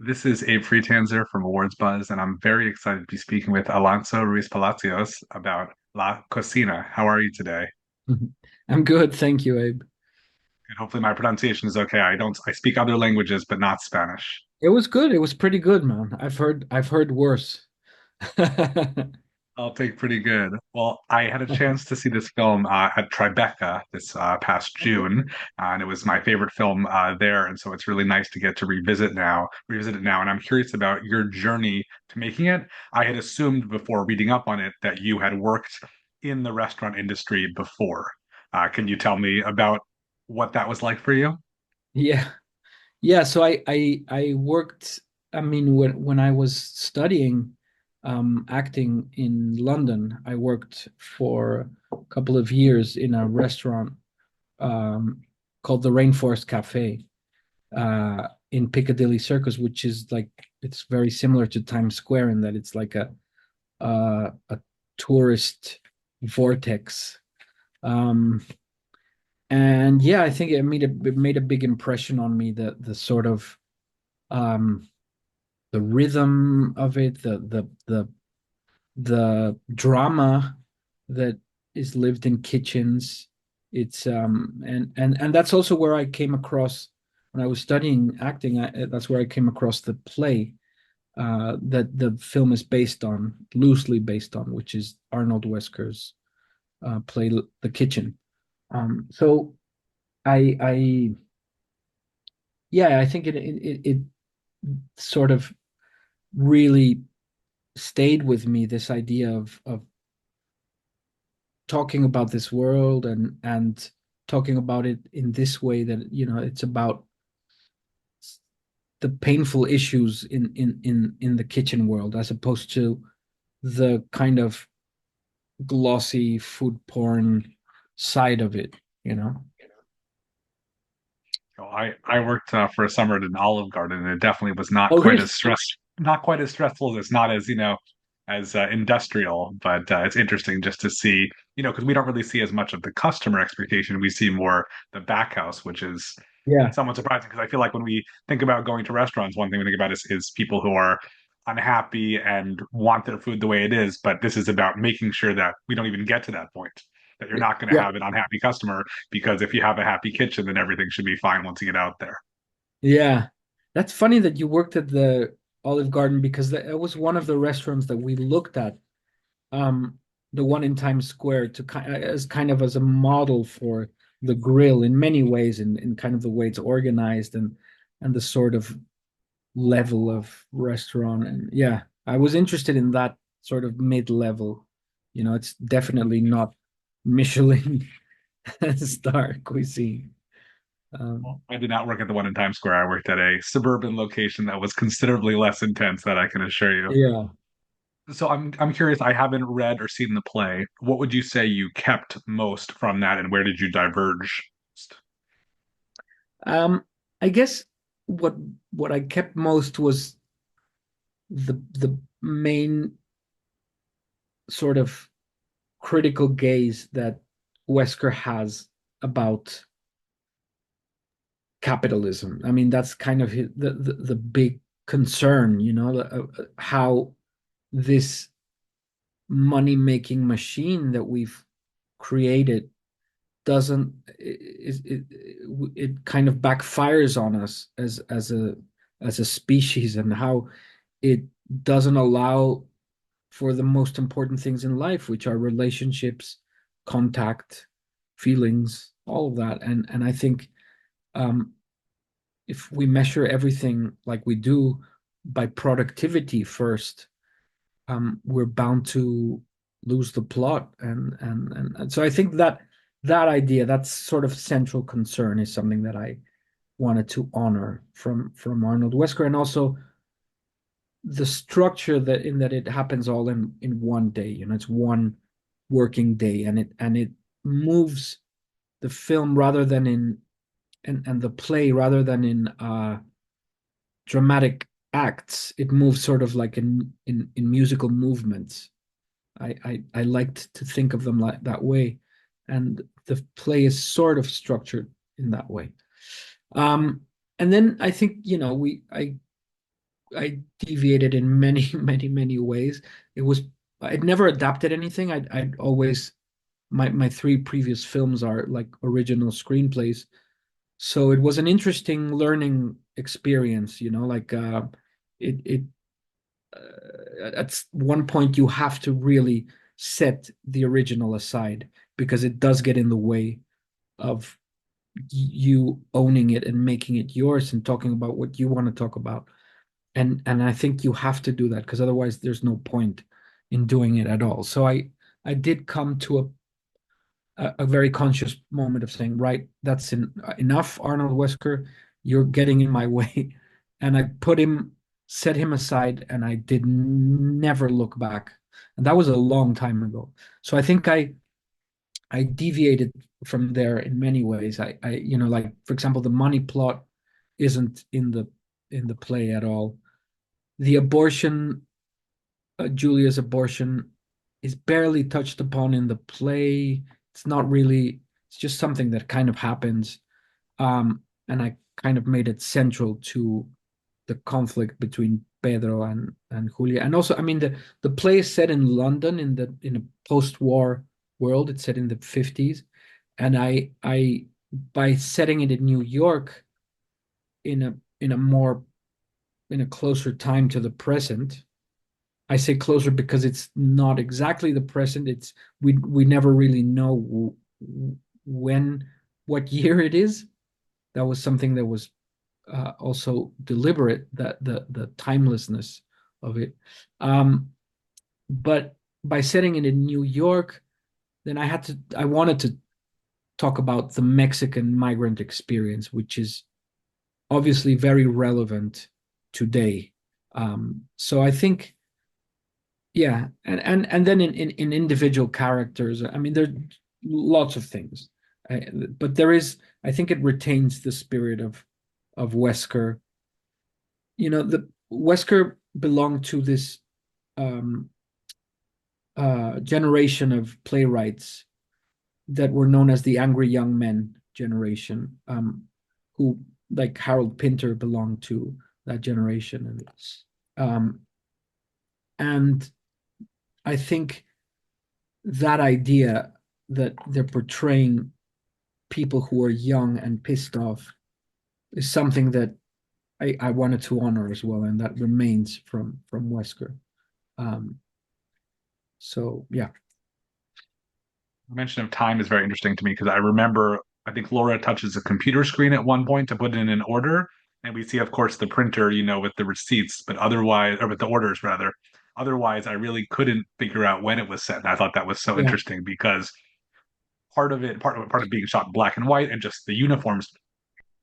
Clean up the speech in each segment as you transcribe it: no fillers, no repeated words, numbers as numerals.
This is Abe Friedtanzer from Awards Buzz, and I'm very excited to be speaking with Alonso Ruizpalacios about La Cocina. How are you today? I'm good, thank you, Abe. And hopefully my pronunciation is okay. I speak other languages, but not Spanish. It was good. It was pretty good, man. I've heard worse. I'll take pretty good. Well, I had a chance to see this film at Tribeca this past June, and it was my favorite film there. And so it's really nice to get to revisit it now. And I'm curious about your journey to making it. I had assumed before reading up on it that you had worked in the restaurant industry before. Can you tell me about what that was like for you? Yeah. Yeah, so I worked, I mean, when I was studying acting in London, I worked for a couple of years in a restaurant um called the Rainforest Cafe in Piccadilly Circus, which is like it's very similar to Times Square in that it's like a tourist vortex. Um, and yeah, I think it made a big impression on me. The sort of um, the rhythm of it, the drama that is lived in kitchens. It's and that's also where I came across when I was studying acting. That's where I came across the play that the film is based on, loosely based on, which is Arnold Wesker's play The Kitchen. So I yeah, I think it sort of really stayed with me, this idea of talking about this world and talking about it in this way, that it's about the painful issues in the kitchen world, as opposed to the kind of glossy food porn side of it, you know? So I worked for a summer at an Olive Garden, and it definitely was Oh, really? not quite as stressful. It's not as as industrial, but it's interesting just to see because we don't really see as much of the customer expectation. We see more the back house, which is Yeah. somewhat surprising because I feel like when we think about going to restaurants, one thing we think about is people who are unhappy and want their food the way it is. But this is about making sure that we don't even get to that point, that you're not going to Yeah. have an unhappy customer, because if you have a happy kitchen, then everything should be fine once you get out there. Yeah. That's funny that you worked at the Olive Garden, because that was one of the restaurants that we looked at, um, the one in Times Square, to as kind of as a model for the grill in many ways, in kind of the way it's organized and the sort of level of restaurant. And yeah, I was interested in that sort of mid-level. It's definitely not Michelin star cuisine. Um, Well, I did not work at the one in Times Square. I worked at a suburban location that was considerably less intense, that I can assure you. yeah. So I'm curious, I haven't read or seen the play. What would you say you kept most from that, and where did you diverge? Um, I guess what what I kept most was the main sort of critical gaze that Wesker has about capitalism. I mean, that's kind of the big concern, how this money making machine that we've created doesn't it kind of backfires on us as a species, and how it doesn't allow for the most important things in life, which are relationships, contact, feelings, all of that. And I think um, if we measure everything like we do by productivity first, we're bound to lose the plot. And so I think that idea, that sort of central concern, is something that I wanted to honor from Arnold Wesker, and also the structure that it happens all in one day. It's one working day, and it moves the film rather than in and the play rather than in dramatic acts. It moves sort of like in musical movements. I liked to think of them like that way, and the play is sort of structured in that way. Um, and then I think we I I deviated in many, many ways. It was I'd never adapted anything. I'd always my three previous films are like original screenplays. So it was an interesting learning experience, like it at one point you have to really set the original aside because it does get in the way of you owning it and making it yours and talking about what you want to talk about. And I think you have to do that because otherwise there's no point in doing it at all. So I did come to a very conscious moment of saying, right, enough, Arnold Wesker, you're getting in my way. And I set him aside, and I did never look back. And that was a long time ago. So I think I deviated from there in many ways. Like for example, the money plot isn't in the play at all. The abortion, Julia's abortion, is barely touched upon in the play. It's not really. It's just something that kind of happens, and I kind of made it central to the conflict between Pedro and Julia. And also, I mean, the play is set in London in a post-war world. It's set in the 50s, and I by setting it in New York in a in a more in a closer time to the present. I say closer because it's not exactly the present. We never really know when what year it is. That was something that was also deliberate, that the timelessness of it. Um, but by setting it in New York, then I wanted to talk about the Mexican migrant experience, which is obviously very relevant today. So I think, yeah, and then in individual characters, I mean, there's lots of things, uh, but I think it retains the spirit of Wesker. The Wesker belonged to this um, generation of playwrights that were known as the angry young men generation, who, like Harold Pinter, belonged to that generation, um, and I think that idea that they're portraying people who are young and pissed off is something that I wanted to honor as well, and that remains from Wesker. Um, so yeah, The mention of time is very interesting to me because I remember I think Laura touches a computer screen at one point to put in an order, and we see, of course, the printer, with the receipts, but otherwise, or with the orders rather. Otherwise, I really couldn't figure out when it was set, and I thought that was so yeah, interesting because part of being shot in black and white and just the uniforms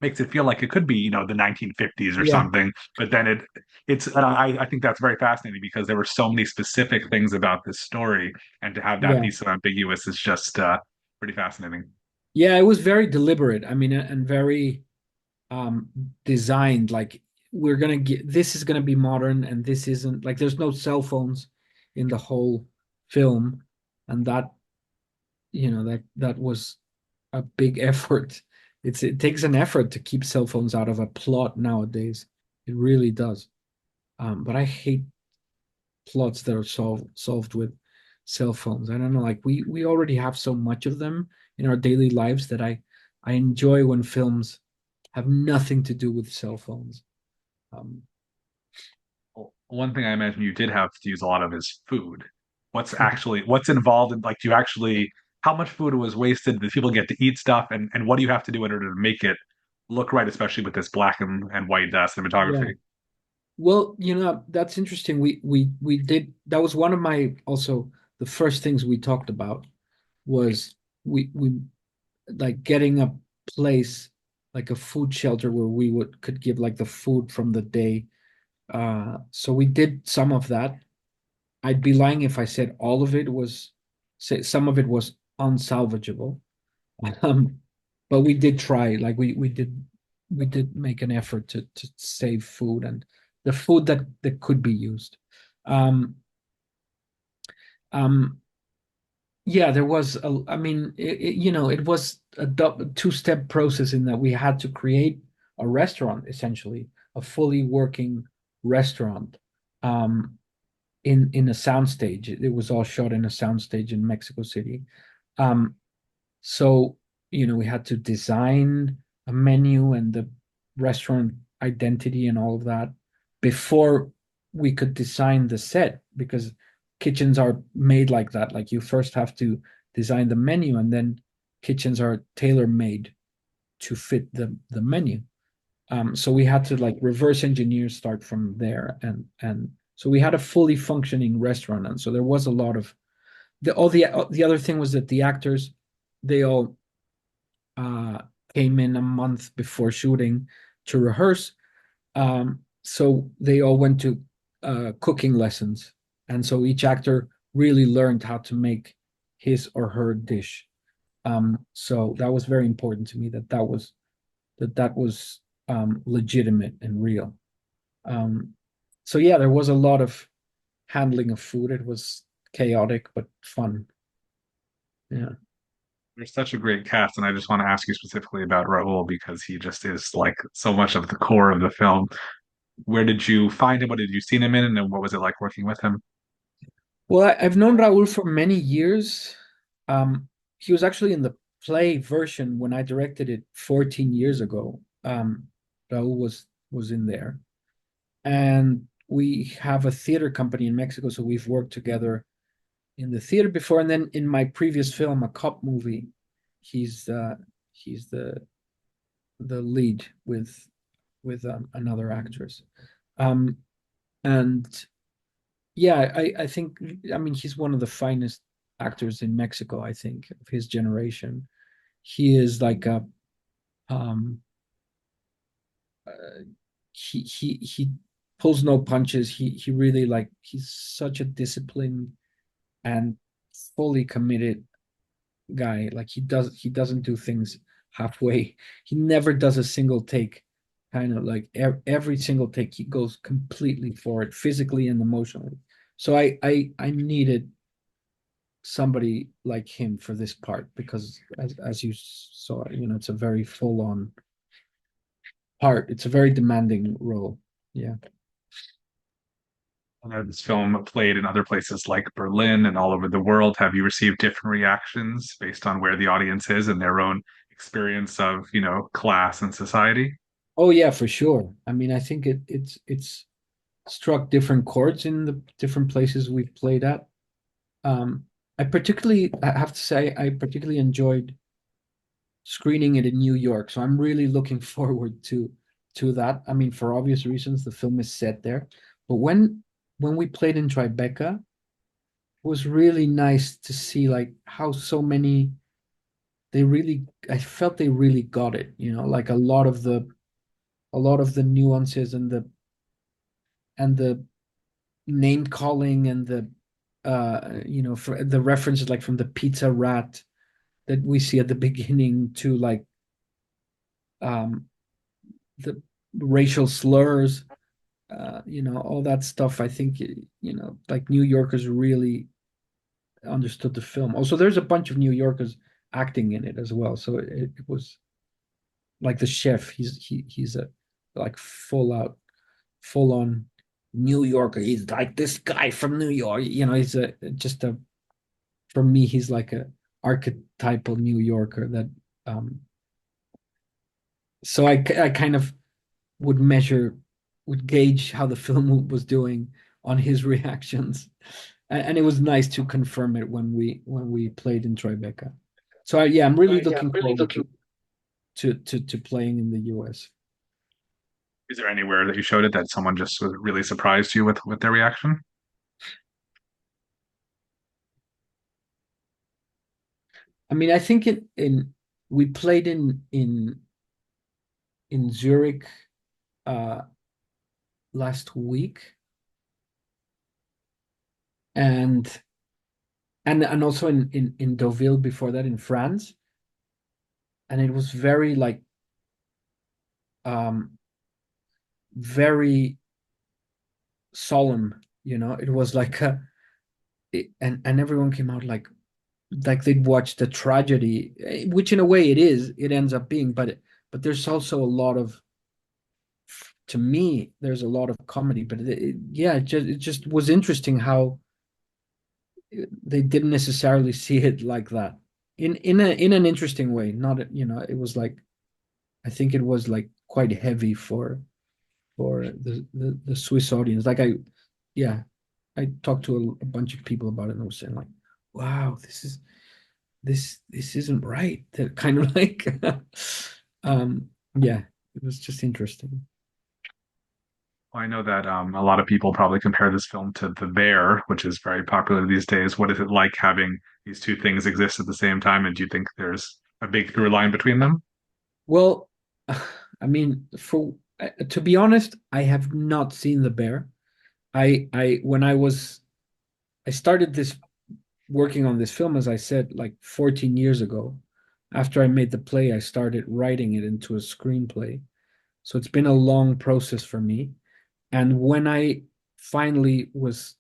makes it feel like it could be, the 1950s or yeah, something. But then and I think that's very fascinating because there were so many specific things about this story, and to have that yeah, be so ambiguous is just pretty fascinating. yeah. It was very deliberate. I mean, and very um, designed. Like we're gonna get this is gonna be modern, and this isn't. Like there's no cell phones in the whole film, and that was a big effort. It takes an effort to keep cell phones out of a plot nowadays. It really does. But I hate plots that are solved with cell phones. I don't know, like we already have so much of them in our daily lives that I enjoy when films have nothing to do with cell phones. Um, One thing I imagine you did have to use a lot of is food. What's involved in, like, do you actually, how much food was wasted? Do people get to eat stuff? And what do you have to do in order to make it look right, especially with this black and white yeah. cinematography? Well, that's interesting. We did that was one of my also the first things we talked about was we like getting a place like a food shelter where we would could give like the food from the day. So we did some of that. I'd be lying if I said all of it was say some of it was unsalvageable. Um, but we did try, like we did make an effort to save food and the food that could be used. Um, um, yeah, there was I mean, it was a two-step process in that we had to create a restaurant, essentially, a fully working restaurant, um, in a soundstage. It was all shot in a soundstage in Mexico City. Um, so, we had to design a menu and the restaurant identity and all of that before we could design the set, because kitchens are made like that. Like, you first have to design the menu, and then kitchens are tailor made to fit the menu. So we had to like reverse engineer, start from there, and so we had a fully functioning restaurant. And so there was a lot of the other thing was that the actors, they all uh, came in a month before shooting to rehearse. So they all went to cooking lessons, and so each actor really learned how to make his or her dish. So that was very important to me, that was legitimate and real. Um, so yeah, there was a lot of handling of food. It was chaotic but fun. Yeah. There's such a great cast, and I just want to ask you specifically about Raul because he just is like so much of the core of the film. Where did you find him? What did you see him in, and what was it like working with him? Well, I've known Raul for many years. He was actually in the play version when I directed it 14 years ago. Raul was in there, and we have a theater company in Mexico, so we've worked together in the theater before. And then in my previous film, a cop movie, he's he's the lead with another actress. Um, and yeah, I think, I mean, he's one of the finest actors in Mexico, I think, of his generation. He is like a um uh, he pulls no punches. He really, like, he's such a disciplined and fully committed guy. Like, he doesn't do things halfway. He never does a single take. Kind of like every single take, he goes completely for it, physically and emotionally. So I needed somebody like him for this part, because as you saw, it's a very full on part. It's a very demanding role. Yeah. I know this film played in other places like Berlin and all over the world. Have you received different reactions based on where the audience is and their own experience of, class and society? Oh yeah, for sure. I mean, I think it's struck different chords in the different places we've played at. I have to say, I particularly enjoyed screening it in New York. So I'm really looking forward to that. I mean, for obvious reasons, the film is set there. But when we played in Tribeca, it was really nice to see like how so many I felt they really got it, like a lot of the nuances and the name calling and for the references, like from the pizza rat that we see at the beginning, to like um the racial slurs, all that stuff. I think, like, New Yorkers really understood the film. Also, there's a bunch of New Yorkers acting in it as well. So it was like the chef. He's a like full on New Yorker. He's like this guy from New York. He's a just a for me, he's like a archetypal New Yorker that um so I kind of would gauge how the film was doing on his reactions. And it was nice to confirm it when we played in Tribeca. So yeah, I'm really Yeah, I'm looking really forward looking. to playing in the US. Is there anywhere that you showed it that someone just was really surprised you with their reaction? I mean, I think in we played in Zurich uh last week, and and also in Deauville before that, in France. And it was very like um very solemn. It was like and everyone came out like they'd watched a tragedy, which in a way it ends up being. But there's also a lot of to me, there's a lot of comedy, but yeah, it just was interesting how they didn't necessarily see it like that in an interesting way. Not, it was like I think it was like quite heavy for the Swiss audience. Like yeah, I talked to a bunch of people about it and I was saying like, wow, this isn't right. That kind of like, um, yeah, it was just interesting. Well, I know that a lot of people probably compare this film to The Bear, which is very popular these days. What is it like having these two things exist at the same time? And do you think there's a big through line between them? Well, I mean, for to be honest, I have not seen The Bear. I when I started this working on this film, as I said, like 14 years ago. After I made the play, I started writing it into a screenplay. So it's been a long process for me. And when I finally was,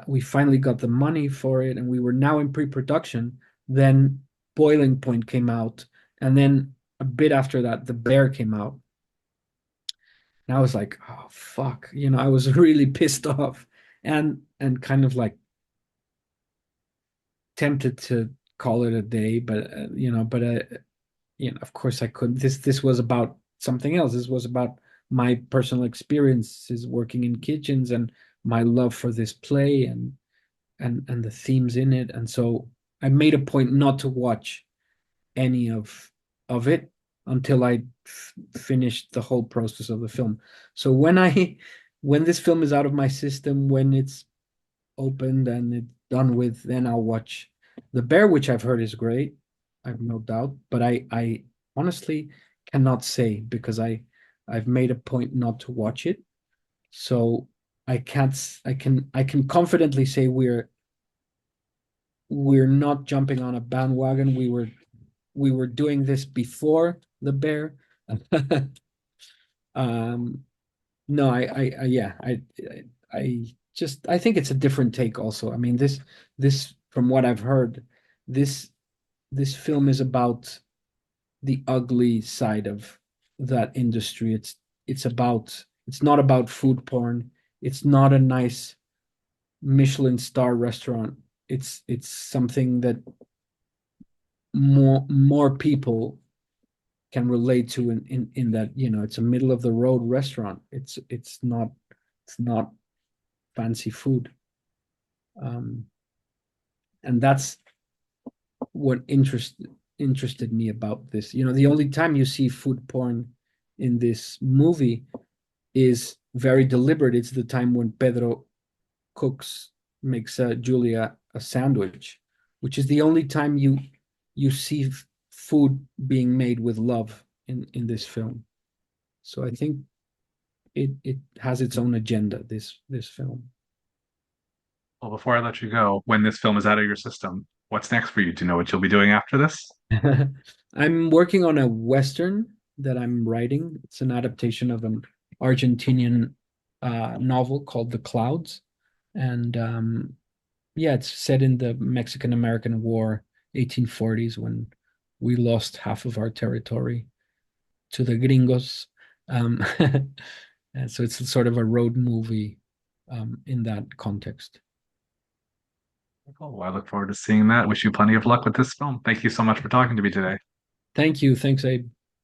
we finally got the money for it, and we were now in pre-production. Then Boiling Point came out, and then a bit after that, The Bear came out. And I was like, oh fuck, I was really pissed off, and kind of like tempted to call it a day, but of course I couldn't. This was about something else. This was about my personal experiences working in kitchens and my love for this play and the themes in it. And so I made a point not to watch any of it until I finished the whole process of the film. So when this film is out of my system, when it's opened and it's done with, then I'll watch The Bear, which I've heard is great. I've no doubt, but I honestly cannot say because I've made a point not to watch it. So I can't I can confidently say we're not jumping on a bandwagon. We were doing this before The Bear. um no, yeah, I think it's a different take also. I mean, this from what I've heard, this this film is about the ugly side of that industry. It's not about food porn. It's not a nice Michelin star restaurant. It's something that more people can relate to in that, it's a middle of the road restaurant. It's not fancy food. Um, and that's what interested me about this. The only time you see food porn in this movie is very deliberate. It's the time when Pedro cooks makes Julia a sandwich, which is the only time you see food being made with love in this film. So I think it has its own agenda. This film. Well, before I let you go, when this film is out of your system, what's next for you? Do you know what you'll be doing after this? I'm working on a Western that I'm writing. It's an adaptation of an Argentinian novel called The Clouds. And yeah, it's set in the Mexican American War, 1840s, when we lost half of our territory to the gringos. Um, and so it's sort of a road movie in that context. Cool. Well, I look forward to seeing that. Wish you plenty of luck with this film. Thank you so much for talking to me today. Thank you. Thanks, Abe.